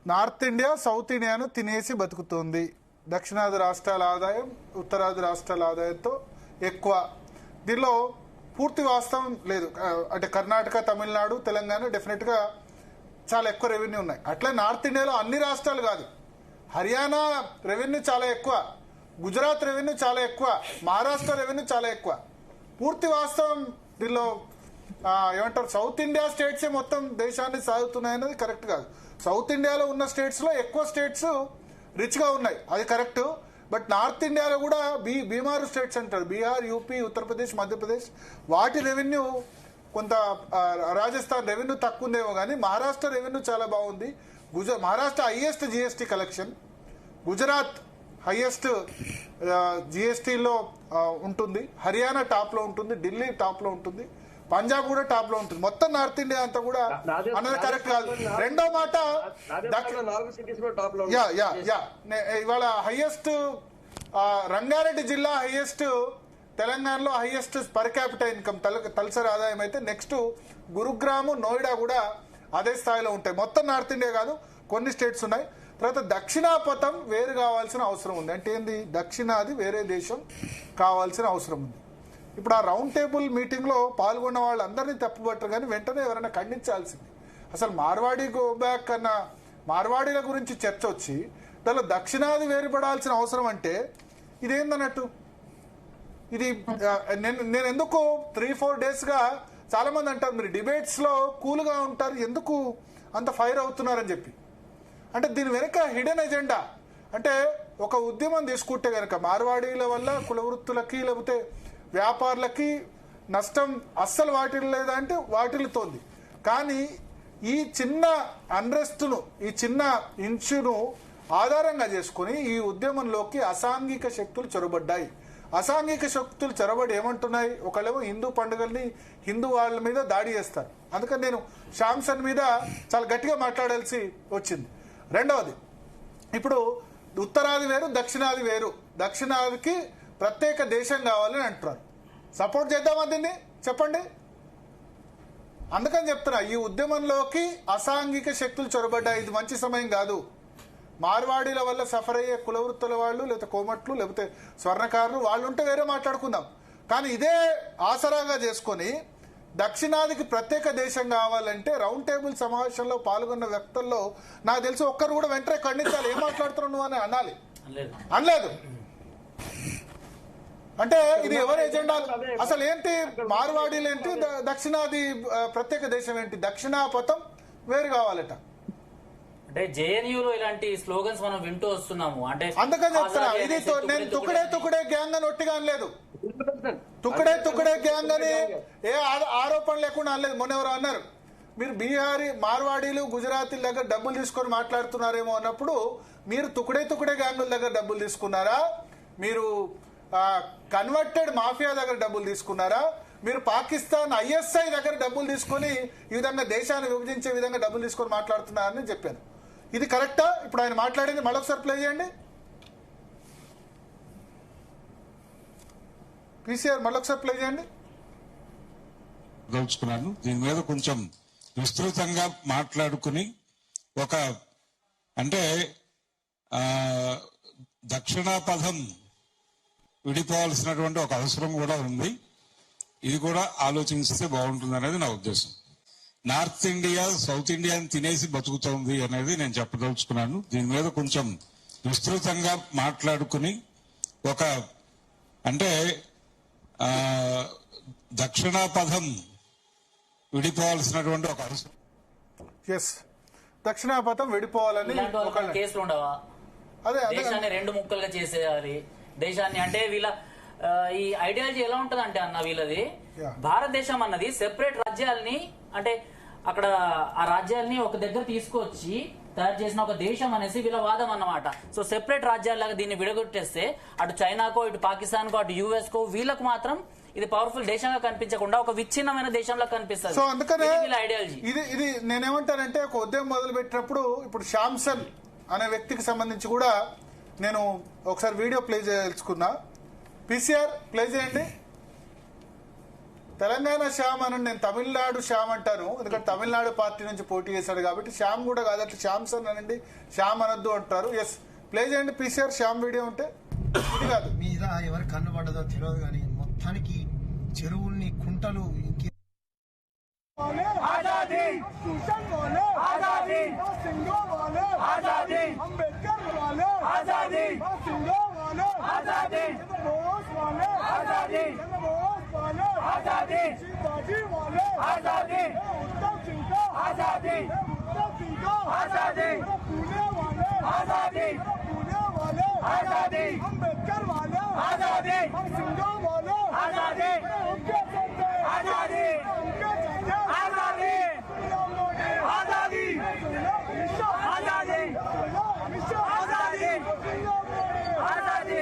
North India south ఇండియాను తినేసి బతుకుతుంది. దక్షిణాది రాష్ట్రాల ఆదాయం ఉత్తరాది రాష్ట్రాల ఆదాయంతో ఎక్కువ. దీనిలో పూర్తి వాస్తవం లేదు. అంటే కర్ణాటక, తమిళనాడు, తెలంగాణ డెఫినెట్గా చాలా ఎక్కువ రెవెన్యూ ఉన్నాయి. అట్లే నార్త్ ఇండియాలో అన్ని రాష్ట్రాలు కాదు, హర్యానా రెవెన్యూ చాలా ఎక్కువ, గుజరాత్ రెవెన్యూ చాలా ఎక్కువ, మహారాష్ట్ర రెవెన్యూ చాలా ఎక్కువ. పూర్తి వాస్తవం దీనిలో ఏమంటారు, సౌత్ ఇండియా స్టేట్సే మొత్తం దేశాన్ని సాగుతున్నాయన్నది కరెక్ట్ కాదు. సౌత్ ఇండియాలో ఉన్న స్టేట్స్లో ఎక్కువ స్టేట్స్ రిచ్గా ఉన్నాయి, అది కరెక్ట్. బట్ నార్త్ ఇండియాలో కూడా బీమారు స్టేట్స్ అంటారు, బీహార్, యూపీ, ఉత్తరప్రదేశ్, మధ్యప్రదేశ్, వాటి రెవెన్యూ కొంత, రాజస్థాన్ రెవెన్యూ తక్కువ ఉందేమో కానీ మహారాష్ట్ర రెవెన్యూ చాలా బాగుంది. Maharashtra highest GST collection, Gujarat highest జిఎస్టీలో ఉంటుంది, హర్యానా టాప్లో ఉంటుంది, ఢిల్లీ టాప్లో ఉంటుంది, పంజాబ్ కూడా టాప్ లో ఉంటుంది. మొత్తం నార్త్ ఇండియా అంతా కూడా అన్నది కరెక్ట్ కాదు. రెండో మాట, ఇవాళ హైయెస్ట్ రంగారెడ్డి జిల్లా హైయెస్ట్, తెలంగాణలో హైయెస్ట్ పర్ క్యాపిటల్ ఇన్కమ్ తలసరి ఆదాయం అయితే నెక్స్ట్ గురుగ్రామ్, నోయిడా కూడా అదే స్థాయిలో ఉంటాయి. మొత్తం నార్త్ ఇండియా కాదు, కొన్ని స్టేట్స్ ఉన్నాయి. తర్వాత దక్షిణాపథం వేరు కావాల్సిన అవసరం ఉంది. అంటే ఏంది, దక్షిణాది వేరే దేశం కావాల్సిన అవసరం ఉంది. ఇప్పుడు ఆ రౌండ్ టేబుల్ మీటింగ్లో పాల్గొన్న వాళ్ళందరినీ తప్పుపట్టరు కానీ వెంటనే ఎవరైనా ఖండించాల్సింది. అసలు మార్వాడి గో బ్యాక్ అన్న మార్వాడీల గురించి చర్చ వచ్చి దానిలో దక్షిణాది వేరుపడాల్సిన అవసరం అంటే ఇదేందన్నట్టు. ఇది నేను ఎందుకు 3-4 డేస్గా చాలా మంది అంటారు మీరు డిబేట్స్లో కూల్గా ఉంటారు, ఎందుకు అంత ఫైర్ అవుతున్నారని చెప్పి. అంటే దీని వెనుక హిడెన్ ఎజెండా. అంటే ఒక ఉద్యమం తీసుకుంటే కనుక మార్వాడీల వల్ల కులవృత్తులకి లేకపోతే వ్యాపారులకి నష్టం అస్సలు వాటిల్లేదా అంటే వాటిల్లుతోంది. కానీ ఈ చిన్న అన్రెస్ట్ను, ఈ చిన్న ఇన్షును ఆధారంగా చేసుకుని ఈ ఉద్యమంలోకి అసాంఘిక శక్తులు చొరబడ్డాయి. అసాంఘిక శక్తులు చొరబడి ఏమంటున్నాయి, ఒకళ్ళేమో హిందూ పండుగల్ని హిందూ వాళ్ళ మీద దాడి చేస్తారు. అందుకని నేను శాంసన్ మీద చాలా గట్టిగా మాట్లాడాల్సి వచ్చింది. రెండవది, ఇప్పుడు ఉత్తరాది వేరు, దక్షిణాది వేరు, దక్షిణాదికి ప్రత్యేక దేశం కావాలని అంటున్నారు. సపోర్ట్ చేద్దామా దీన్ని, చెప్పండి. అందుకని చెప్తున్నా, ఈ ఉద్యమంలోకి అసాంఘిక శక్తులు చొరబడ్డాయి. ఇది మంచి సమయం కాదు. మార్వాడీల వల్ల సఫర్ అయ్యే కులవృత్తుల వాళ్ళు, లేకపోతే కోమట్లు, లేకపోతే స్వర్ణకారులు వాళ్ళు ఉంటే వేరే మాట్లాడుకుందాం. కానీ ఇదే ఆసరాగా చేసుకొని దక్షిణాదికి ప్రత్యేక దేశం కావాలంటే రౌండ్ టేబుల్ సమావేశంలో పాల్గొన్న వ్యక్తుల్లో నాకు తెలిసి ఒక్కరు కూడా వెంటనే ఖండించాలి. ఏం మాట్లాడుతున్నావు నువ్వు అని అనాలి. అనలేదు. అంటే ఇది ఎవరి ఎజెండా, అసలు ఏంటి మార్వాడీలు ఏంటి, దక్షిణాది ప్రత్యేక దేశం ఏంటి, దక్షిణాపథం వేరు కావాలట. అంటే జేఎన్యూలో ఇలాంటి స్లోగన్స్ మనం వింటూ వస్తున్నాము. అంటే అందుకని చెప్తున్నా, ఇది నేను తుకడే గ్యాంగ్ అని ఒట్టిగా అనలేదు. తుకడే గ్యాంగ్ అని ఏ ఆరోపణ లేకుండా అనలేదు. మొన్న ఎవరు అన్నారు, మీరు బీహారీ, మార్వాడీలు, గుజరాతీల దగ్గర డబ్బులు తీసుకొని మాట్లాడుతున్నారేమో అన్నప్పుడు మీరు తుకడే గ్యాంగుల దగ్గర డబ్బులు తీసుకున్నారా, మీరు కన్వర్టెడ్ మాఫియా దగ్గర డబ్బులు తీసుకున్నారా, మీరు పాకిస్తాన్ ఐఎస్ఐ దగ్గర డబ్బులు తీసుకొని ఈ విధంగా దేశాన్ని విభజించే విధంగా డబ్బులు తీసుకొని మాట్లాడుతున్నారని చెప్పాను. ఇది కరెక్టా? ఇప్పుడు ఆయన మాట్లాడింది మళ్ళొకసారి ప్లే చేయండి. పీసీఆర్ మళ్ళొకసారి ప్లే చేయండి. దలుచుకున్నాను దీని మీద కొంచెం విస్తృతంగా మాట్లాడుకుని ఒక అంటే దక్షిణాపథం విడిపోవాల్సినటువంటి ఒక అవసరం కూడా ఉంది. ఇది కూడా ఆలోచిస్తే బాగుంటుంది అనేది నా ఉద్దేశం. నార్త్ ఇండియా సౌత్ ఇండియాని తినేసి బతుకుతోంది అనేది నేను చెప్పదలుచుకున్నాను. దీని మీద కొంచెం విస్తృతంగా మాట్లాడుకుని ఒక అంటే దక్షిణాపథం విడిపోవాల్సినటువంటి ఒక అవసరం. ఎస్, దక్షిణాపథం విడిపోవాలని కేసులు ఉండవా? అదే దేశాన్ని రెండు ముక్కలుగా చేసేయాలి దేశాన్ని. అంటే వీళ్ళ ఈ ఐడియాలజీ ఎలా ఉంటది అంటే అన్న, వీళ్ళది భారతదేశం అన్నది సెపరేట్ రాజ్యాలని, అంటే అక్కడ ఆ రాజ్యాలని ఒక దగ్గర తీసుకొచ్చి తయారు చేసిన ఒక దేశం అనేసి వీళ్ళ వాదం అన్నమాట. సో సెపరేట్ రాజ్యాలాగా దీన్ని విడగొట్టేస్తే అటు చైనాకో, ఇటు పాకిస్తాన్ కో, అటు యుఎస్ కో వీళ్ళకు మాత్రం ఇది పవర్ఫుల్ దేశంగా కనిపించకుండా ఒక విచ్ఛిన్నమైన దేశంలో కనిపిస్తుంది. సో అందుకనే ఐడియాలజీ ఇది నేనేమంటానంటే, ఒక ఉద్యమం మొదలు పెట్టినప్పుడు ఇప్పుడు శాంసన్ అనే వ్యక్తికి సంబంధించి కూడా నేను ఒకసారి వీడియో ప్లే చేయదలుచుకున్నా. పీసీఆర్ ప్లే చేయండి. తెలంగాణ శ్యామ్ అని నేను తమిళనాడు శ్యామ్ అంటాను, ఎందుకంటే తమిళనాడు పార్టీ నుంచి పోటీ చేశాడు కాబట్టి. శ్యామ్ కూడా కాదు, అట్లా శ్యామ్ సన్ అనండి, శ్యామ్ అనొద్దు అంటారు. ఎస్, ప్లే చేయండి పీసీఆర్ శ్యామ్ వీడియో ఉంటే. ఇది కాదు మీద ఎవరు కన్ను పడ్డదో తెలియదు కానీ మొత్తానికి చెరువుల్ని కుంటలు ఇంకే आजादी शोषण वाले आजादी सिंगो वाले आजादी अंबेडकर वाले आजादी सिंगो वाले आजादी बोस वाले आजादी बोस वाले आजादी शिवाजी वाले आजादी उत्तम सिंह को आजादी उत्तम सिंह को आजादी पुणे वाले आजादी पुणे वाले आजादी अंबेडकर वाले आजादी सिंगो वाले आजादी उनके चलते आजादी उनके चलते आजादी आजादी आजादी आजादी आजादी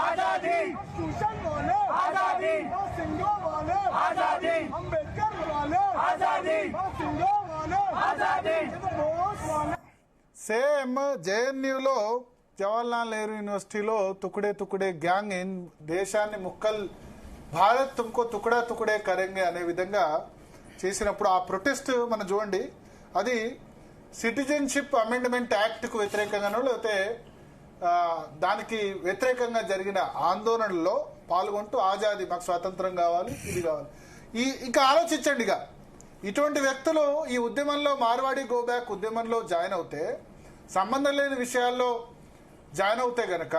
आजादी शोषण वाले आजादी सिंगो वाले आजादी अंबेडकर वाले आजादी सिंगो वाले आजादी बोस वाले. సేమ్ జేఎన్యూలో జవహర్లాల్ నెహ్రూ యూనివర్సిటీలో తుకుడే తుకుడే గ్యాంగ్ దేశాన్ని ముక్కల్ భారత్ తుమ్కో తుకుడా తుకుడే కరెంగే అనే విధంగా చేసినప్పుడు ఆ ప్రొటెస్ట్ మనం చూడండి, అది సిటిజన్షిప్ అమెండ్మెంట్ యాక్ట్కు వ్యతిరేకంగానో లేకపోతే దానికి వ్యతిరేకంగా జరిగిన ఆందోళనల్లో పాల్గొంటూ ఆజాదీ, మాకు స్వాతంత్రం కావాలి, ఇది కావాలి. ఇంకా ఆలోచించండి, ఇక ఇటువంటి వ్యక్తులు ఈ ఉద్యమంలో మార్వాడి గో బ్యాక్ ఉద్యమంలో జాయిన్ అవుతే, సంబంధం లేని విషయాల్లో జాయిన్ అవుతే గనక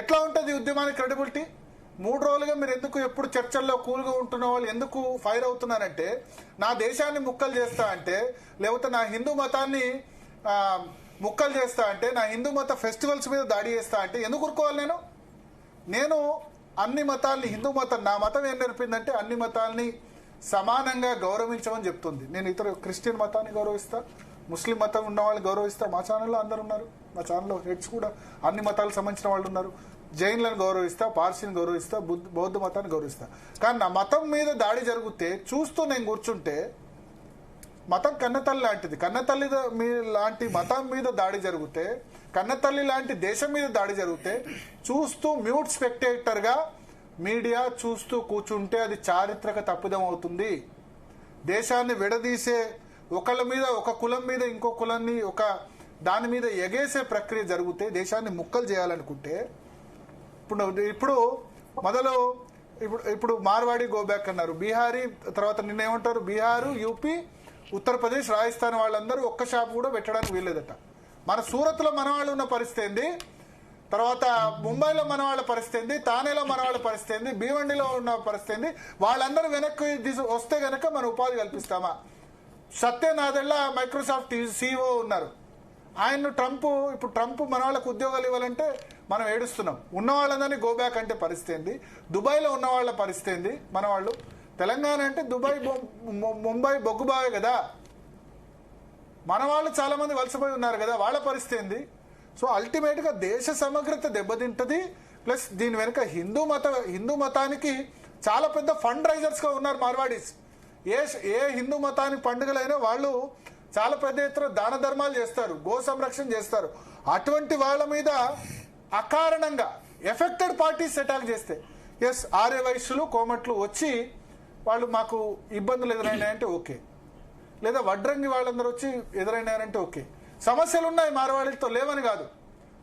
ఎట్లా ఉంటుంది ఉద్యమానికి క్రెడిబిలిటీ? 3 రోజులుగా మీరు ఎందుకు ఎప్పుడు చర్చల్లో కూల్గా ఉంటున్న వాళ్ళు ఎందుకు ఫైర్ అవుతున్నారంటే, నా దేశాన్ని ముక్కలు చేస్తా అంటే, లేకపోతే నా హిందూ మతాన్ని ముక్కలు చేస్తా అంటే, నా హిందూ మత ఫెస్టివల్స్ మీద దాడి చేస్తా అంటే ఎందుకు ఊరుకోవాలి? నేను అన్ని మతాల్ని, హిందూ మతం నా మతం ఏం నేర్పిందంటే అన్ని మతాల్ని సమానంగా గౌరవించమని చెప్తుంది. నేను ఇతర క్రిస్టియన్ మతాన్ని గౌరవిస్తా, ముస్లిం మతం ఉన్న వాళ్ళని గౌరవిస్తా. మా ఛానల్లో అందరు ఉన్నారు, మా ఛానల్లో హెడ్స్ కూడా అన్ని మతాలకు సంబంధించిన వాళ్ళు ఉన్నారు. జైన్లను గౌరవిస్తా, పార్సీని గౌరవిస్తా, బౌద్ధ మతాన్ని గౌరవిస్తా. కానీ నా మతం మీద దాడి జరిగితే చూస్తూ నేను కూర్చుంటే, మతం కన్నతల్లి లాంటిది, కన్నతల్లి లాంటి మతం మీద దాడి జరిగితే, కన్నతల్లి లాంటి దేశం మీద దాడి జరిగితే చూస్తూ మ్యూట్ స్పెక్టేటర్గా మీడియా చూస్తూ కూర్చుంటే అది చారిత్రక తప్పిదం అవుతుంది. దేశాన్ని విడదీసే, ఒకళ్ళ మీద, ఒక కులం మీద ఇంకో కులాన్ని ఒక దాని మీద ఎగేసే ప్రక్రియ జరిగితే, దేశాన్ని ముక్కలు చేయాలనుకుంటే, ఇప్పుడు మొదలు ఇప్పుడు మార్వాడి గోబ్యాక్ అన్నారు, బీహారీ తర్వాత నిన్నేమంటారు, బీహారు, యూపీ, ఉత్తరప్రదేశ్, రాజస్థాన్ వాళ్ళందరూ ఒక్క షాప్ కూడా పెట్టడానికి వీల్లేదట. మన సూరత్లో మన వాళ్ళు ఉన్న పరిస్థితి ఏంది, తర్వాత ముంబైలో మన వాళ్ళ పరిస్థితి ఏంది, తానేలో మన వాళ్ళ పరిస్థితి ఏంది, భీవండిలో ఉన్న పరిస్థితి ఏంది, వాళ్ళందరూ వెనక్కి వస్తే గనక మనం ఉపాధి కల్పిస్తామా? సత్యనాదెళ్ళ మైక్రోసాఫ్ట్ CEO ఉన్నారు, ఆయన్ను ఇప్పుడు ట్రంప్ మన వాళ్ళకు ఉద్యోగాలు ఇవ్వాలంటే మనం ఏడుస్తున్నాం. ఉన్న వాళ్ళందరినీ గోబ్యాక్ అంటే పరిస్థితి ఏంది, దుబాయ్లో ఉన్న వాళ్ళ పరిస్థితి ఏంది, మన వాళ్ళు. తెలంగాణ అంటే దుబాయ్, ముంబై బొగ్గుబావే కదా, మన వాళ్ళు చాలా మంది వలసపోయి ఉన్నారు కదా, వాళ్ళ పరిస్థితి ఏంది? సో అల్టిమేట్గా దేశ సమగ్రత దెబ్బతింటది. ప్లస్ దీని వెనుక హిందూ మతానికి చాలా పెద్ద ఫండ్ రైజర్స్గా ఉన్నారు మార్వాడీస్. ఏ హిందూ మతానికి పండుగలైనా వాళ్ళు చాలా పెద్ద ఎత్తున దాన ధర్మాలు చేస్తారు, గో సంరక్షణ చేస్తారు. అటువంటి వాళ్ళ మీద అకారణంగా ఎఫెక్టెడ్ పార్టీస్ అటాక్ చేస్తే, ఎస్ ఆర్య వైశ్యులు, కోమట్లు వచ్చి వాళ్ళు మాకు ఇబ్బందులు ఎదురైనాయంటే ఓకే, లేదా వడ్రంగి వాళ్ళందరూ వచ్చి ఎదురైనారంటే ఓకే. సమస్యలు ఉన్నాయి మార్వాడీలతో, లేవని కాదు.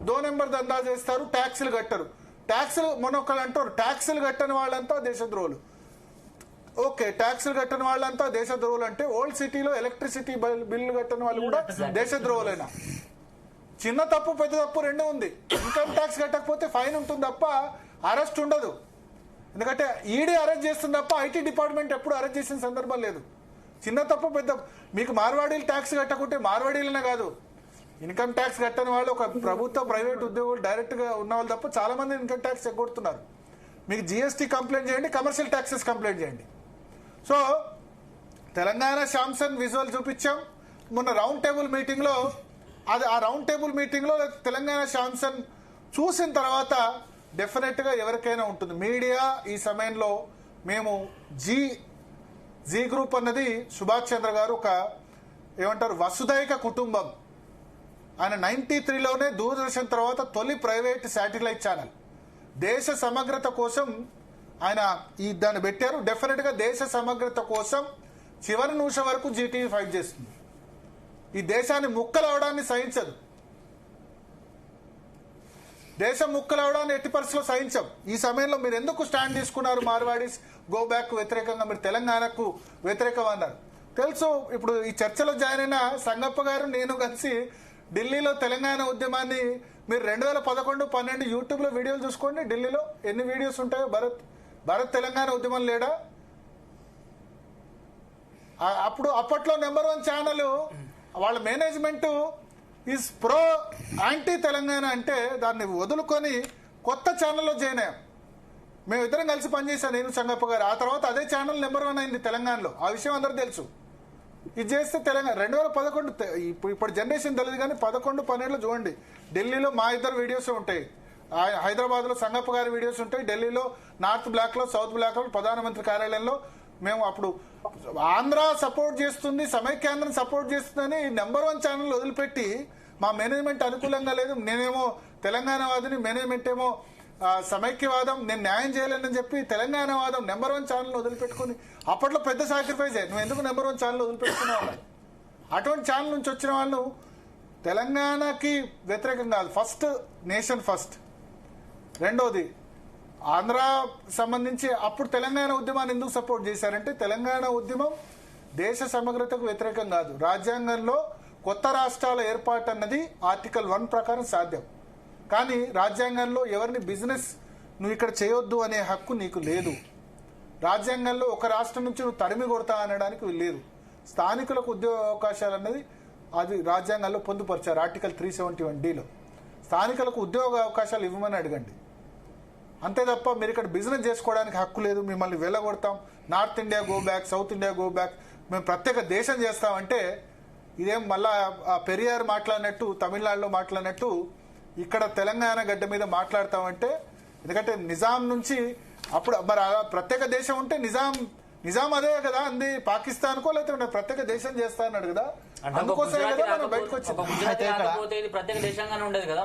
2 నెంబర్ దందా చేస్తారు, ట్యాక్సులు కట్టరు. మొన్నొక్కరు అంటారు ట్యాక్సులు కట్టని వాళ్ళంతా దేశద్రోహులు. ఓకే, ట్యాక్సులు కట్టని వాళ్ళంతా దేశద్రోహులు అంటే ఓల్డ్ సిటీలో ఎలక్ట్రిసిటీ బిల్లు కట్టని వాళ్ళు కూడా దేశద్రోహులైనా. చిన్న తప్పు పెద్ద తప్పు రెండు ఉంది. ఇన్కమ్ ట్యాక్స్ కట్టకపోతే ఫైన్ ఉంటుంది తప్ప అరెస్ట్ ఉండదు. ఎందుకంటే ఈడీ అరెస్ట్ చేస్తుంది తప్ప ఐటీ డిపార్ట్మెంట్ ఎప్పుడు అరెస్ట్ చేసిన సందర్భం లేదు. చిన్న తప్పు పెద్ద, మీకు మార్వాడీలు ట్యాక్స్ కట్టకుంటే మార్వాడీలనే కాదు, ఇన్కమ్ ట్యాక్స్ కట్టని వాళ్ళు ఒక ప్రభుత్వ ప్రైవేట్ ఉద్యోగులు డైరెక్ట్గా ఉన్న వాళ్ళు తప్ప చాలా మంది ఇన్కమ్ ట్యాక్స్ ఎగ్గొడుతున్నారు. మీకు GST కంప్లైంట్ చేయండి, కమర్షియల్ ట్యాక్సెస్ కంప్లైంట్ చేయండి. సో తెలంగాణ శాంసన్ విజువల్ చూపించాం మొన్న రౌండ్ టేబుల్ మీటింగ్లో. ఆ రౌండ్ టేబుల్ మీటింగ్లో తెలంగాణ శాంసన్ చూసిన తర్వాత డెఫినెట్గా ఎవరికైనా ఉంటుంది. మీడియా ఈ సమయంలో మేము జీ గ్రూప్ అన్నది సుభాష్ చంద్ర గారు ఒక ఏమంటారు వసుదైక కుటుంబం. ఆయన 93లోనే దూరదర్శన్ తర్వాత తొలి ప్రైవేట్ శాటిలైట్ ఛానల్. దేశ సమగ్రత కోసం ఆయన ఈ దాన్ని పెట్టారు. డెఫినెట్ గా దేశ సమగ్రత కోసం చివరి నిమిషం వరకు జీటీవీ ఫైట్ చేస్తుంది. ఈ దేశాన్ని ముక్కలవడాన్ని సహించదు. దేశం ముక్కలవడాన్ని ఎట్టి పరిస్థితుల్లో సహించం. ఈ సమయంలో మీరు ఎందుకు స్టాండ్ తీసుకున్నారు? మార్వాడీస్ గో బ్యాక్ వ్యతిరేకంగా మీరు తెలంగాణకు వ్యతిరేకం అన్నారు. తెలుసు. ఇప్పుడు ఈ చర్చలో జాయిన్ అయిన సంగప్ప గారు నేను కలిసి ఢిల్లీలో తెలంగాణ ఉద్యమాన్ని మీరు 2011-12 యూట్యూబ్ లో వీడియోలు చూసుకోండి. ఢిల్లీలో ఎన్ని వీడియోస్ ఉంటాయో. భరత్ తెలంగాణ ఉద్యమం లేడా? అప్పట్లో నెంబర్ 1 ఛానల్ వాళ్ళ management is pro anti Telangana అంటే దాన్ని వదులుకొని కొత్త ఛానల్లో జాయిన్ అయ్యాం. మేమిద్దరం కలిసి పనిచేశాం, నేను సంగప్ప గారు. ఆ తర్వాత అదే ఛానల్ నెంబర్ 1 అయింది తెలంగాణలో. ఆ విషయం అందరూ తెలుసు. ఇది చేస్తే తెలంగాణ 2011 ఇప్పుడు జనరేషన్ తెలియదు కానీ 11-12 చూడండి. ఢిల్లీలో మా ఇద్దరు వీడియోస్ ఉంటాయి, హైదరాబాద్ లో సంగప్ప గారి వీడియోస్ ఉంటాయి, ఢిల్లీలో నార్త్ బ్లాక్ లో సౌత్ బ్లాక్ లో ప్రధానమంత్రి కార్యాలయంలో మేము అప్పుడు ఆంధ్ర సపోర్ట్ చేస్తుంది, సమైక్యాంధ్రం సపోర్ట్ చేస్తుందని నెంబర్ 1 ఛానల్ వదిలిపెట్టి మా మేనేజ్మెంట్ అనుకూలంగా లేదు, నేనేమో తెలంగాణవాదిని, మేనేజ్మెంట్ ఏమో సమైక్యవాదం, నేను న్యాయం చేయలేనని చెప్పి తెలంగాణవాదం నెంబర్ 1 ఛానల్ వదిలిపెట్టుకుని అప్పట్లో పెద్ద సాక్రిఫైస్ అయ్యి నువ్వు ఎందుకు నెంబర్ 1 ఛానల్ వదిలిపెట్టుకున్నావు? అటువంటి ఛానల్ నుంచి వచ్చిన వాళ్ళు తెలంగాణకి వ్యతిరేకం కాదు. First nation first. రెండోది ఆంధ్ర సంబంధించి అప్పుడు తెలంగాణ ఉద్యమాన్ని ఎందుకు సపోర్ట్ చేశారంటే తెలంగాణ ఉద్యమం దేశ సమగ్రతకు వ్యతిరేకం కాదు. రాజ్యాంగంలో కొత్త రాష్ట్రాల ఏర్పాటు అన్నది ఆర్టికల్ 1 ప్రకారం సాధ్యం. కానీ రాజ్యాంగంలో ఎవరిని బిజినెస్ నువ్వు ఇక్కడ చేయొద్దు అనే హక్కు నీకు లేదు. రాజ్యాంగంలో ఒక రాష్ట్రం నుంచి నువ్వు తరిమి కొడతా అనడానికి లేదు. స్థానికులకు ఉద్యోగ అవకాశాలు అన్నది అది రాజ్యాంగంలో పొందుపరిచారు ఆర్టికల్ 371(d)లో. స్థానికులకు ఉద్యోగ అవకాశాలు ఇవ్వమని అడగండి. అంతే తప్ప మీరు ఇక్కడ బిజినెస్ చేసుకోవడానికి హక్కు లేదు, మిమ్మల్ని వెళ్ళగొడతాం, north India go back, south India go back, మేము ప్రత్యేక దేశం చేస్తామంటే ఇదేం మళ్ళా పెరియార్ మాట్లాడినట్టు తమిళనాడులో మాట్లాడినట్టు ఇక్కడ తెలంగాణ గడ్డ మీద మాట్లాడతామంటే. ఎందుకంటే నిజాం నుంచి అప్పుడు మరి ప్రత్యేక దేశం ఉంటే నిజాం అదే కదా అంది పాకిస్తాన్కో లేకపోతే ప్రత్యేక దేశం చేస్తా అన్నాడు కదా, అందుకోసమే కదా మనం బయటకు వచ్చింది. ప్రత్యేక దేశంగానే ఉండేది కదా.